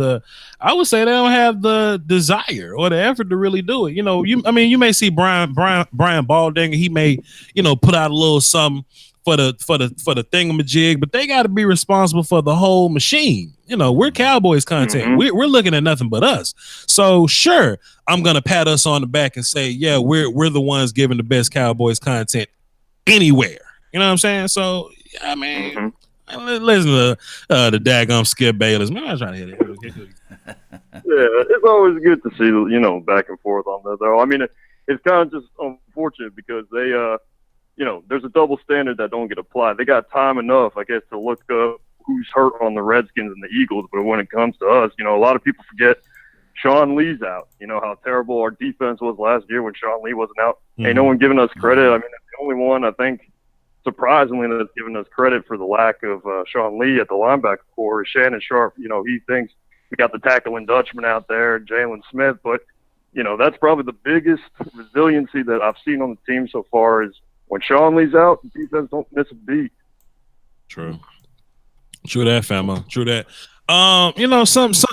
I would say they don't have the desire or the effort to really do it. You may see Brian Baldinger, he may, put out a little something for the thingamajig, but they got to be responsible for the whole machine. We're Cowboys content. We're looking at nothing but us. So sure, I'm gonna pat us on the back and say, yeah, we're the ones giving the best Cowboys content anywhere. You know what I'm saying? So I mean, listen to the daggum Skip Bayless. Man, I'm trying to hit it. Yeah, it's always good to see back and forth on that, though. I mean, it's kind of just unfortunate because they there's a double standard that don't get applied. They got time enough, I guess, to look up who's hurt on the Redskins and the Eagles, but when it comes to us, a lot of people forget Sean Lee's out. How terrible our defense was last year when Sean Lee wasn't out. Ain't no one giving us credit. I mean, it's the only one, I think, surprisingly, that's giving us credit for the lack of Sean Lee at the linebacker core is Shannon Sharp. He thinks we got the tackling Dutchman out there, Jalen Smith, but, that's probably the biggest resiliency that I've seen on the team so far is when Sean Lee's out, the defense don't miss a beat. True that, famo. True that.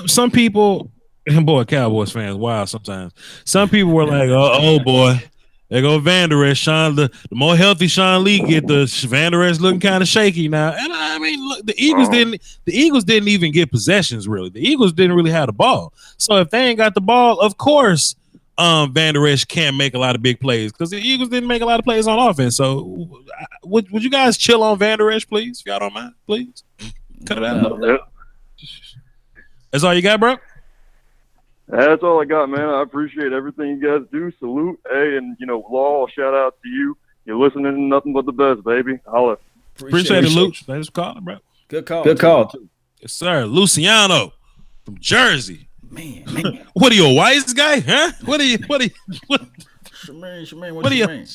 Some people, and boy, Cowboys fans, wow, sometimes. Some people were like, oh boy, there go Van Der Esch. The more healthy Sean Lee get, the Van Der Esch looking kind of shaky now. And I mean, look, the Eagles didn't even get possessions, really. The Eagles didn't really have the ball. So if they ain't got the ball, of course, Van Der Esch can't make a lot of big plays because the Eagles didn't make a lot of plays on offense. So would you guys chill on Van Der Esch, please, if y'all don't mind, please? Cut it out. That's all you got, bro? That's all I got, man. I appreciate everything you guys do. Salute. Hey, and, Law, shout out to you. You're listening to nothing but the best, baby. Holla. Appreciate it, Luke. Thanks for calling, bro. Good call. Good call, too. Yes, sir. Luciano from Jersey. Man. What are you, a wise guy? Huh? What do you Shemaine, what do you mean?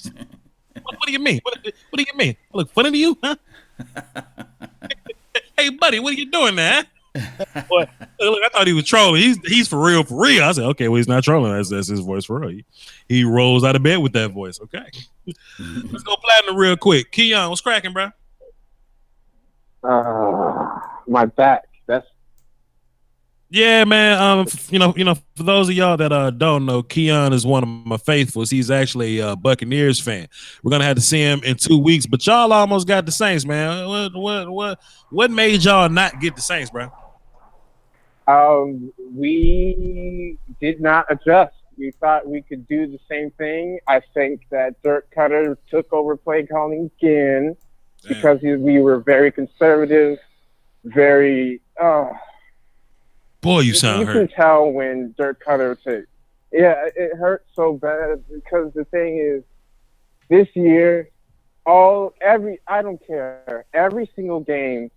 What do you mean? What do you mean? I look funny to you, huh? Hey, buddy, what are you doing there? Huh? Look, I thought he was trolling. He's for real, for real. I said, okay, well, he's not trolling. That's his voice for real. He rolls out of bed with that voice. Okay. Let's go platinum real quick. Keon, what's cracking, bro? My back. That's Yeah, man. For those of y'all that don't know, Keon is one of my faithfuls. He's actually a Buccaneers fan. We're gonna have to see him in 2 weeks, but y'all almost got the Saints, man. What made y'all not get the Saints, bro? We did not adjust. We thought we could do the same thing. I think that Dirk Cutter took over play calling again because we were very conservative, very. Boy, you sound hurt. You can tell when Dirk Cutter took. Yeah, it hurt so bad because the thing is, this year, I don't care, every single game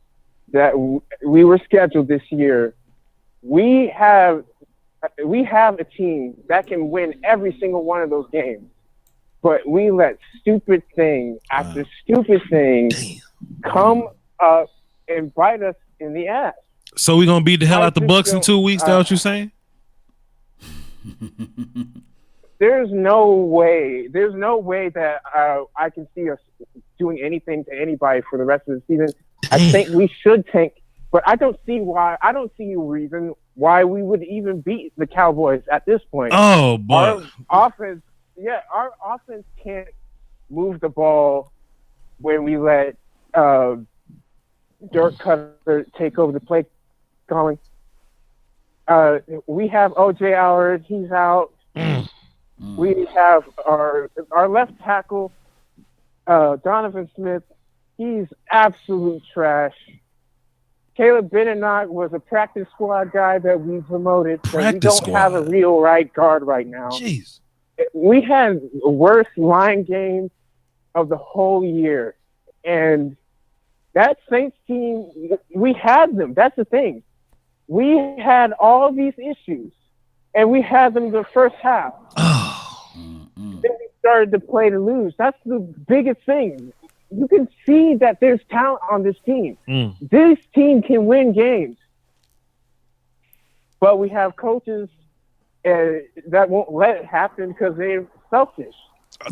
that we were scheduled this year, we have a team that can win every single one of those games. But we let stupid thing after stupid thing come up and bite us in the ass. So we're gonna beat the hell out the Bucs in 2 weeks? That what you saying? There's no way that I can see us doing anything to anybody for the rest of the season. Damn. I think we should tank, but I don't see a reason why we would even beat the Cowboys at this point. Oh boy, our offense can't move the ball when we let Dirk Cutter take over the play calling. We have OJ Howard, he's out. We have our left tackle, Donovan Smith. He's absolute trash. Caleb Benenoch was a practice squad guy that we promoted. We don't have a real right guard right now. Jeez. We had the worst line game of the whole year. And that Saints team, we had them. That's the thing. We had all these issues, and we had them the first half. Then we started to play to lose. That's the biggest thing. You can see that there's talent on this team. This team can win games. But we have coaches that won't let it happen because they're selfish.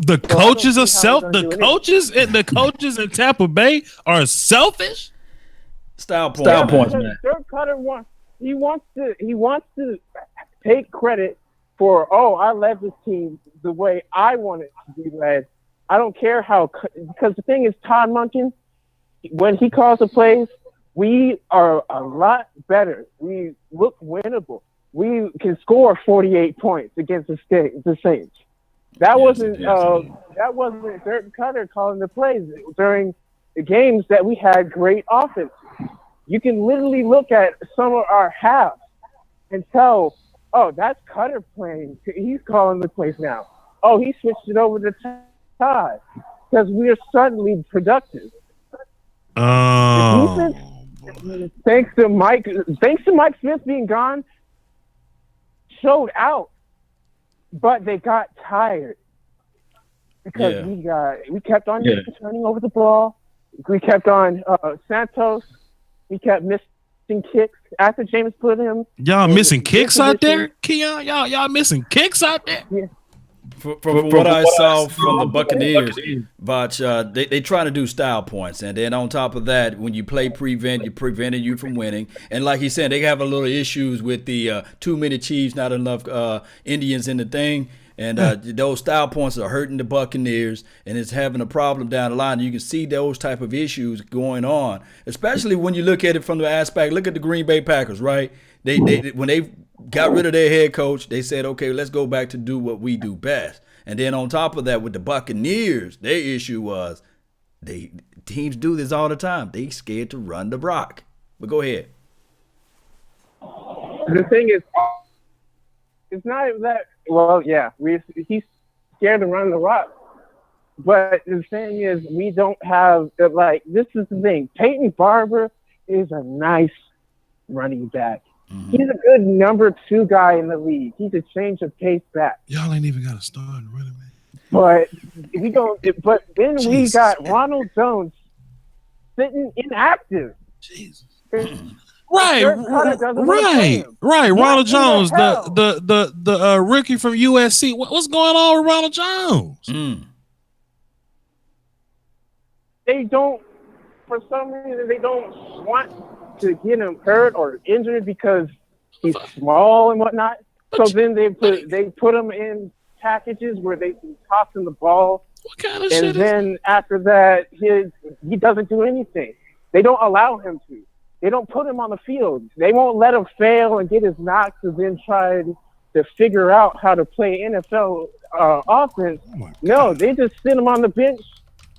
The coaches are the coaches in Tampa Bay are selfish. Style points, man. Dirk Cutter wants to take credit for, I led this team the way I want it to be led. I don't care how, because the thing is, Todd Monken, when he calls the plays, we are a lot better. We look winnable. We can score 48 points against the Saints. That wasn't Dirk Cutter calling the plays during the games that we had great offense. You can literally look at some of our halves and tell, that's Cutter playing. He's calling the plays now. He switched it over to Todd because we are suddenly productive. The defense, thanks to Mike Smith being gone, showed out, but they got tired because we kept on turning over the ball. We kept on Santos. We kept missing kicks after James put him. Y'all missing kicks out there, Keon? Y'all missing kicks out there? Yeah. From what I saw from the Buccaneers, Voch, they try to do style points, and then on top of that, when you play prevent, you're preventing you from winning. And like he said, they have a little issues with the too many Chiefs, not enough Indians in the thing. And those style points are hurting the Buccaneers, and it's having a problem down the line. You can see those type of issues going on, especially when you look at it from the aspect. Look at the Green Bay Packers, right? They when they got rid of their head coach, they said, okay, let's go back to do what we do best. And then on top of that, with the Buccaneers, their issue was teams do this all the time. They scared to run the rock. But go ahead. The thing is, it's not even that. Well, yeah, he's scared to run the rock. But the thing is, we don't have this is the thing. Peyton Barber is a nice running back. He's a good number 2 guy in the league. He's a change of pace back. Y'all ain't even got to start running, man. But we don't. But then we got Ronald Jones sitting inactive. Jesus. Right, Dirk Cutter doesn't want to play him. right. What Ronald in the Jones, hell? the rookie from USC. What's going on with Ronald Jones? They don't, for some reason, they don't want to get him hurt or injured because he's small and whatnot. So then they put him in packages where they can toss him the ball. What kind of and shit then after that, he doesn't do anything. They don't allow him to. They don't put him on the field. They won't let him fail and get his knocks and then try to figure out how to play NFL offense. No, they just sit him on the bench,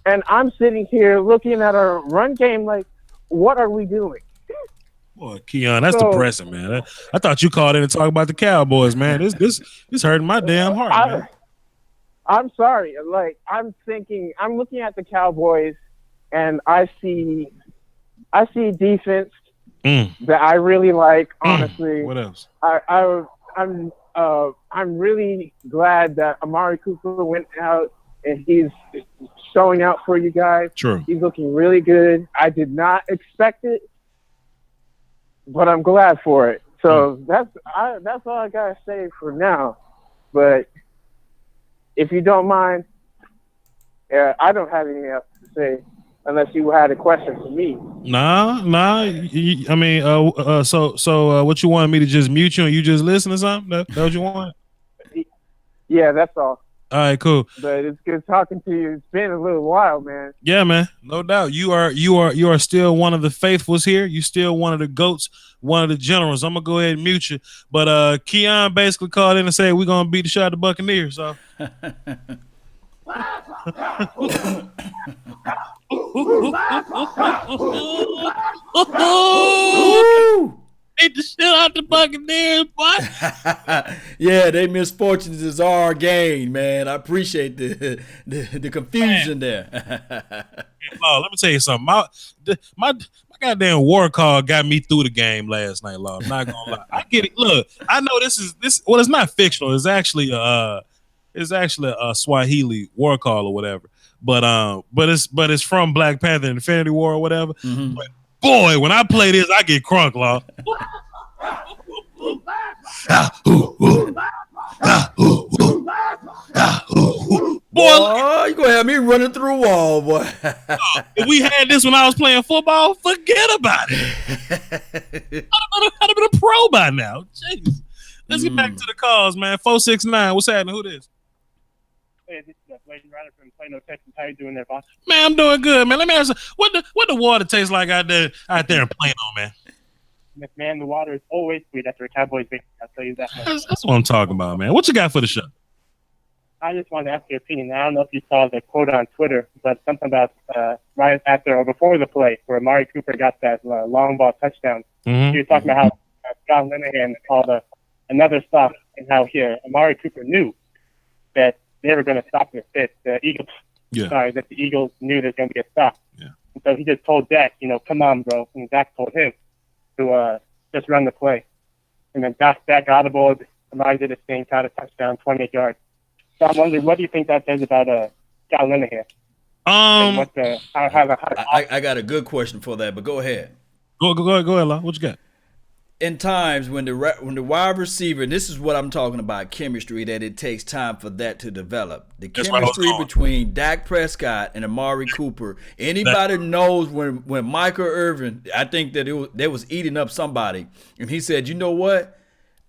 and I'm sitting here looking at our run game like, what are we doing? Boy, Keon, that's depressing, man. I thought you called in to talk about the Cowboys, man. This hurting my damn heart, man. I'm sorry. Like, I'm looking at the Cowboys, and I see defense that I really like. Honestly, what else? I'm really glad that Amari Cooper went out and he's showing out for you guys. True. He's looking really good. I did not expect it, but I'm glad for it. So that's all I gotta say for now. But if you don't mind, I don't have anything else to say unless you had a question for me. Nah. I mean, so what you wanted me to just mute you and you just listen or something? That what you want? Yeah, that's all. All right, cool. But it's good talking to you. It's been a little while, man. Yeah, man, no doubt. You are still one of the faithfuls here. You still one of the goats, one of the generals. I'm gonna go ahead and mute you. But Keon basically called in and said we're gonna beat the shot at the Buccaneers. So. Beat the shit out the Buccaneers, boy. Yeah, they misfortunes is our gain, man. I appreciate the confusion there. Law, let me tell you something. My goddamn war call got me through the game last night, Law. I'm not gonna lie. I get it. Look, I know this. Well, it's not fictional. It's actually a Swahili war call or whatever. But it's from Black Panther Infinity War or whatever. Mm-hmm. But boy, when I play this, I get crunk, Law. Boy, you gonna have me running through a wall, boy. If we had this when I was playing football, forget about it. I'd have been a pro by now. Jeez. Let's get back to the calls, man. 469. What's happening? Who this? Hey, this is Bladen Ryder from Plano, Texas. How you doing there, boss? Man, I'm doing good, man. Let me ask you, what the water tastes like out there in Plano, man? Man, the water is always sweet after a Cowboys victory. I'll tell you that much. That's what I'm talking about, man. What you got for the show? I just wanted to ask your opinion. I don't know if you saw the quote on Twitter, but something about right after or before the play where Amari Cooper got that long ball touchdown. Mm-hmm. He was talking about how Scott Linehan called another stop and how Amari Cooper knew that they were going to stop the fit. The Eagles, that the Eagles knew there's going to be a stop. Yeah. And so he just told Dak, come on, bro. And Dak told him to just run the play. And then Dak audibled. Amari did his thing, caught a touchdown, 28 yards. So I'm wondering, what do you think that says about Scott Linehan? And what I got a good question for that, but go ahead. Go ahead, Law. What you got? In times when the wide receiver, and this is what I'm talking about, chemistry, that it takes time for that to develop. The chemistry between Dak Prescott and Amari Cooper. Anybody knows when Michael Irvin, I think that they was eating up somebody, and he said, you know what?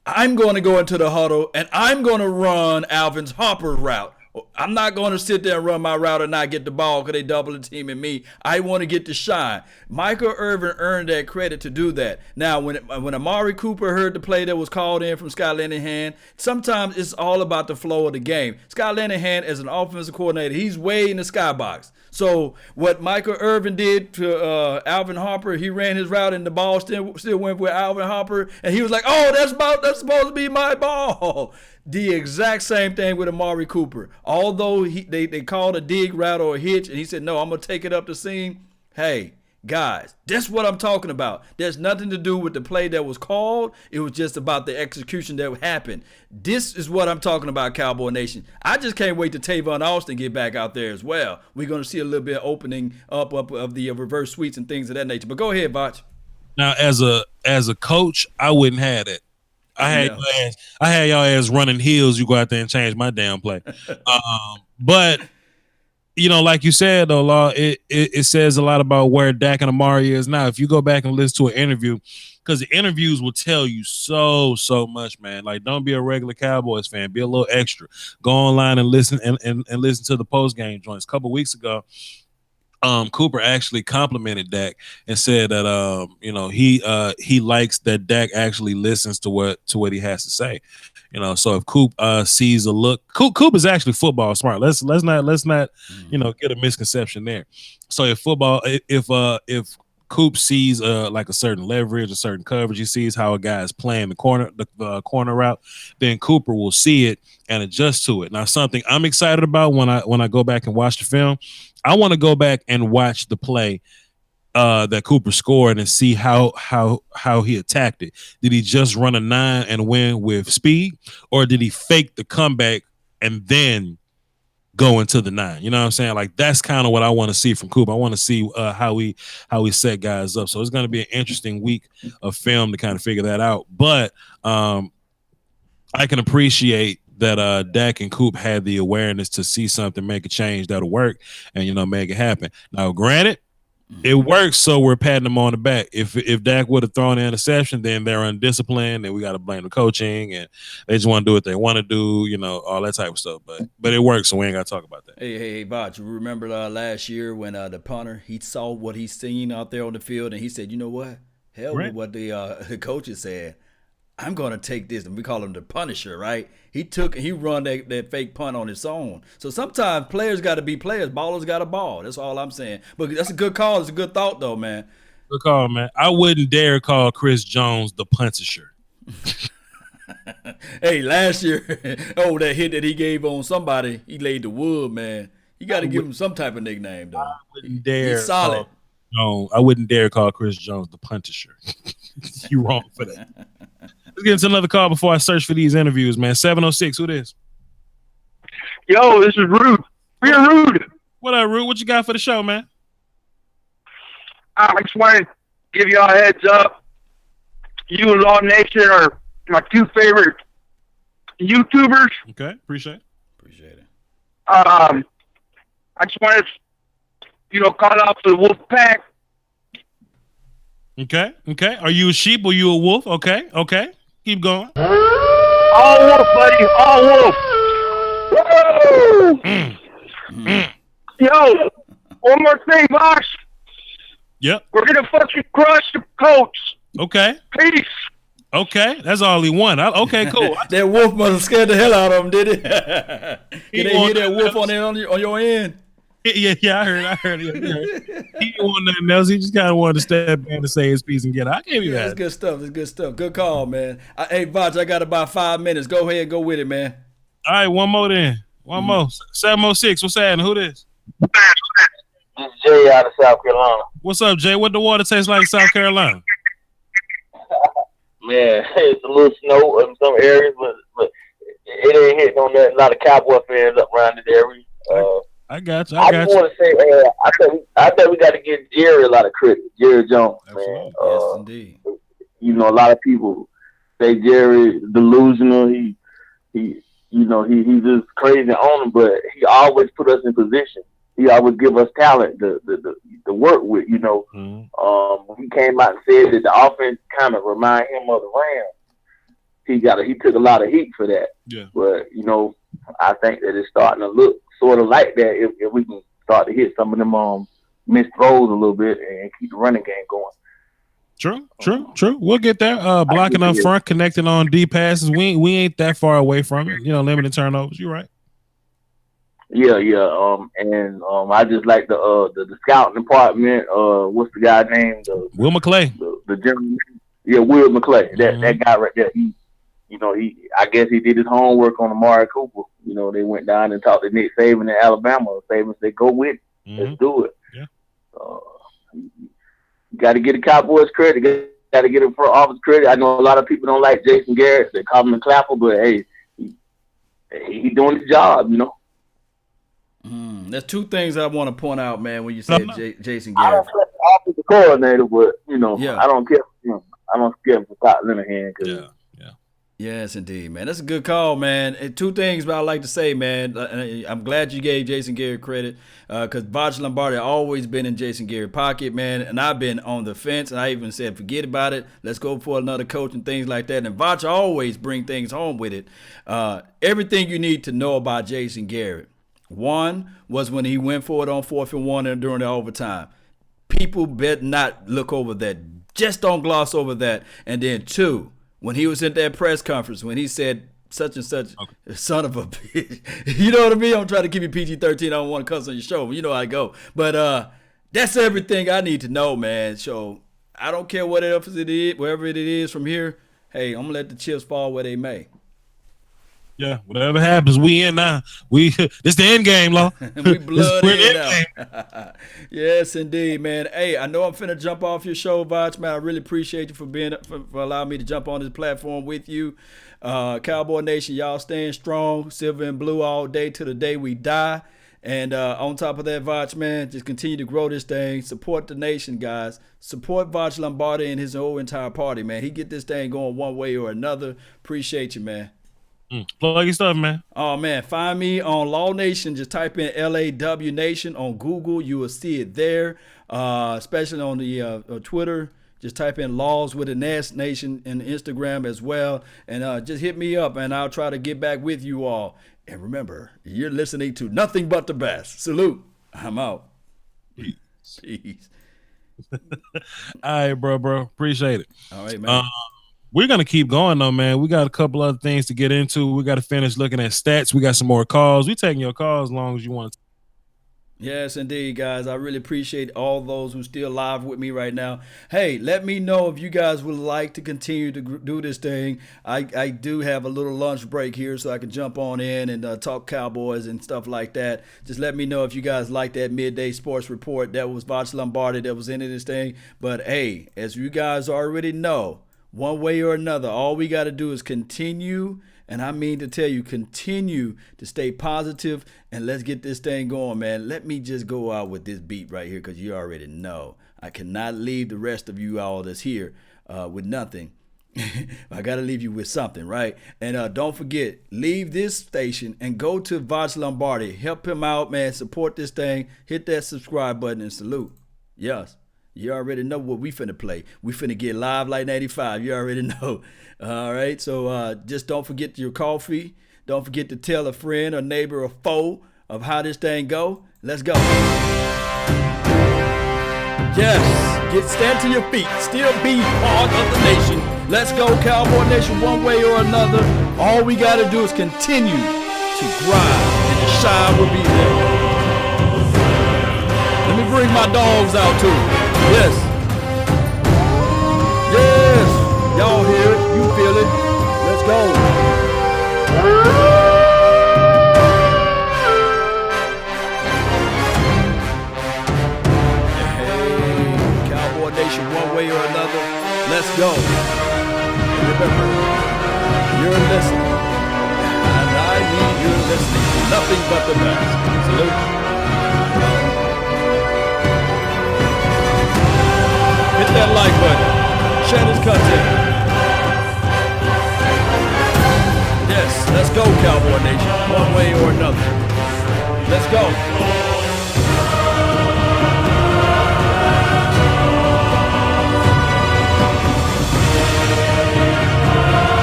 I'm going to go into the huddle, and I'm going to run Alvin Harper's route. I'm not going to sit there and run my route and not get the ball because they double teaming me. I want to get the shine. Michael Irvin earned that credit to do that. Now, when Amari Cooper heard the play that was called in from Scott Linehan, sometimes it's all about the flow of the game. Scott Linehan, as an offensive coordinator, he's way in the skybox. So what Michael Irvin did to Alvin Harper, he ran his route and the ball still went with Alvin Harper, and he was like, "Oh, that's supposed to be my ball." The exact same thing with Amari Cooper. Although they called a dig route or a hitch, and he said, "No, I'm gonna take it up the seam." Hey, guys, that's what I'm talking about. There's nothing to do with the play that was called. It was just about the execution that happened. This is what I'm talking about, Cowboy Nation. I just can't wait to Tavon Austin get back out there as well. We're going to see a little bit of opening up of the reverse sweeps and things of that nature. But go ahead, Voch. Now, as a coach, I wouldn't have that. I had y'all ass running heels. You go out there and change my damn play. But like you said though, Law, it says a lot about where Dak and Amari is now. If you go back and listen to an interview, because the interviews will tell you so much, man. Like, don't be a regular Cowboys fan. Be a little extra. Go online and listen and listen to the post game joints. A couple weeks ago, Cooper actually complimented Dak and said that he likes that Dak actually listens to what he has to say. So if Coop sees a look, Coop is actually football smart. Let's not get a misconception there. So if Coop sees like a certain leverage, a certain coverage, he sees how a guy is playing the corner route, then Cooper will see it and adjust to it. Now, something I'm excited about when I go back and watch the film, I want to go back and watch the play that Cooper scored and see how he attacked it. Did he just run a 9 and win with speed, or did he fake the comeback and then go into the 9? You know what I'm saying? Like, that's kind of what I want to see from Cooper. I want to see how he set guys up. So it's going to be an interesting week of film to kind of figure that out. But I can appreciate that Dak and Coop had the awareness to see something, make a change that'll work, and make it happen. Now, granted, it works, so we're patting them on the back. If Dak would have thrown an interception, then they're undisciplined, and we got to blame the coaching, and they just want to do what they want to do, all that type of stuff. But it works, so we ain't got to talk about that. Hey, Voch, you remember last year when the punter, he saw what he seen out there on the field, and he said, you know what? Hell with what the coaches said. I'm going to take this, and we call him the Punisher, right? He run that fake punt on his own. So sometimes players got to be players. Ballers got to ball. That's all I'm saying. But that's a good call. It's a good thought, though, man. Good call, man. I wouldn't dare call Chris Jones the Punisher. Hey, last year, that hit that he gave on somebody, he laid the wood, man. You got to give him some type of nickname, though. I wouldn't dare. He's solid. I wouldn't dare call Chris Jones the Punisher. You wrong for that. Let's get into another call before I search for these interviews, man. 706, who this? Yo, this is Rude. Real Rude. What up, Rude? What you got for the show, man? I just wanted to give y'all a heads up. You and Law Nation are my two favorite YouTubers. Okay, appreciate it. I just wanted to, call out for the Wolf Pack. Okay. Are you a sheep or you a wolf? Okay. Keep going. All wolf, buddy. All wolf. Woo! Yo, one more thing, Voch. Yep. We're going to fucking crush the Colts. Okay. Peace. Okay. That's all he won. Okay, cool. That wolf must have scared the hell out of him, did it? Did they hear that wolf on your end? Yeah, I heard it. He didn't want nothing else. He just kind of wanted to step in and say his piece and get out. I gave you that. That's good stuff. Good call, man. Hey, Voch, I got about 5 minutes. Go ahead, go with it, man. All right, one more then. One more. 706, what's happening? Who this? This is Jay out of South Carolina. What's up, Jay? What the water tastes like in South Carolina? Man, it's a little snow in some areas, but it ain't hitting on that. A lot of Cowboy fans up around this area. I got you. I just want to say, I think we got to give Jerry a lot of credit. Jerry Jones, man. Yes, indeed. A lot of people say Jerry delusional. He's just crazy on him, but he always put us in position. He always give us talent to work with. When he came out and said that the offense kind of remind him of the Rams, he took a lot of heat for that. Yeah. But I think that it's starting to look sort of like that if we can start to hit some of them missed throws a little bit and keep the running game going. True. We'll get there. Blocking up front, connecting on deep passes. We ain't that far away from it. Limited turnovers. You're right. Yeah. I just like the scouting department. What's the guy's name? Will McClay. The general. Yeah, Will McClay. That guy right there. I guess he did his homework on Amari Cooper. They went down and talked to Nick Saban in Alabama. Saban said, "Go with it. Let's do it." Yeah. You got to get the Cowboys credit. Got to get the front office credit. I know a lot of people don't like Jason Garrett. They call him a clapper, but hey, he doing his job. There's two things I want to point out, man. When you said Jason Garrett, offensive coordinator, but Yeah. I don't care. I don't care for Scott Linehan. Yeah. Yes, indeed, man. That's a good call, man. And two things I'd like to say, man. I'm glad you gave Jason Garrett credit because Voch Lombardi always been in Jason Garrett's pocket, man. And I've been on the fence, and I even said, forget about it. Let's go for another coach and things like that. And Voch always bring things home with it. Everything you need to know about Jason Garrett. One was when he went for it on 4th and 1 and during the overtime. People better not look over that. Just don't gloss over that. And then two, when he was at that press conference, when he said such and such, son of a bitch, you know what I mean? I'm trying to keep you PG-13. I don't want to cuss on your show. You know how I go. But that's everything I need to know, man. So I don't care what else it is, wherever it is from here. Hey, I'm going to let the chips fall where they may. Yeah, whatever happens, we in now. This the end game, Law. We blood in now. Yes, indeed, man. Hey, I know I'm finna jump off your show, Voch, man. I really appreciate you for allowing me to jump on this platform with you. Cowboy Nation, y'all staying strong, silver and blue all day till the day we die. And on top of that, Voch, man, just continue to grow this thing. Support the nation, guys. Support Voch Lombardi and his whole entire party, man. He get this thing going one way or another. Appreciate you, man. Plug your stuff, man. Oh, man. Find me on Law Nation. Just type in LAW Nation on Google. You will see it there, especially on the Twitter. Just type in Laws with an S Nation and Instagram as well. And just hit me up, and I'll try to get back with you all. And remember, you're listening to Nothing But the Best. Salute. I'm out. Peace. All right, bro. Appreciate it. All right, man. We're going to keep going, though, man. We got a couple other things to get into. We got to finish looking at stats. We got some more calls. We taking your calls as long as you want to. Yes, indeed, guys. I really appreciate all those who still live with me right now. Hey, let me know if you guys would like to continue to do this thing. I do have a little lunch break here so I can jump on in and talk Cowboys and stuff like that. Just let me know if you guys like that midday sports report. That was Voch Lombardi that was into this thing. But, hey, as you guys already know, one way or another, all we got to do is continue, and I mean to tell you, continue to stay positive, and let's get this thing going, man. Let me just go out with this beat right here because you already know. I cannot leave the rest of you all that's here with nothing. I got to leave you with something, right? And don't forget, leave this station and go to Voch Lombardi. Help him out, man. Support this thing. Hit that subscribe button and salute. Yes. You already know what we finna play. We finna get live like 95. You already know. All right. So just don't forget your coffee. Don't forget to tell a friend or neighbor or foe of how this thing go. Let's go. Yes. Stand to your feet. Still be part of the nation. Let's go, Cowboy Nation, one way or another. All we gotta do is continue to grind, and the shine will be there. Let me bring my dogs out too. Yes. Yes. Y'all hear it. You feel it. Let's go. Hey, Cowboy Nation, one way or another. Let's go. And remember, you're listening. And I mean you're listening to Nothing But the Best. Salute. Hit that like button. Share this content. Yes, let's go, Cowboy Nation. One way or another. Let's go.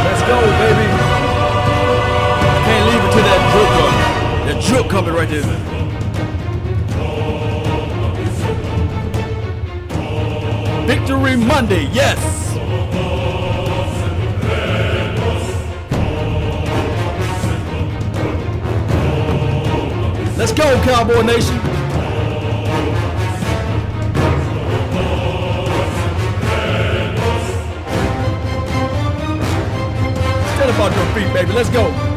Let's go, baby. I can't leave it to that drip coming. That drip coming right there. Victory Monday, yes. Let's go, Cowboy Nation. Stand up on your feet, baby. Let's go.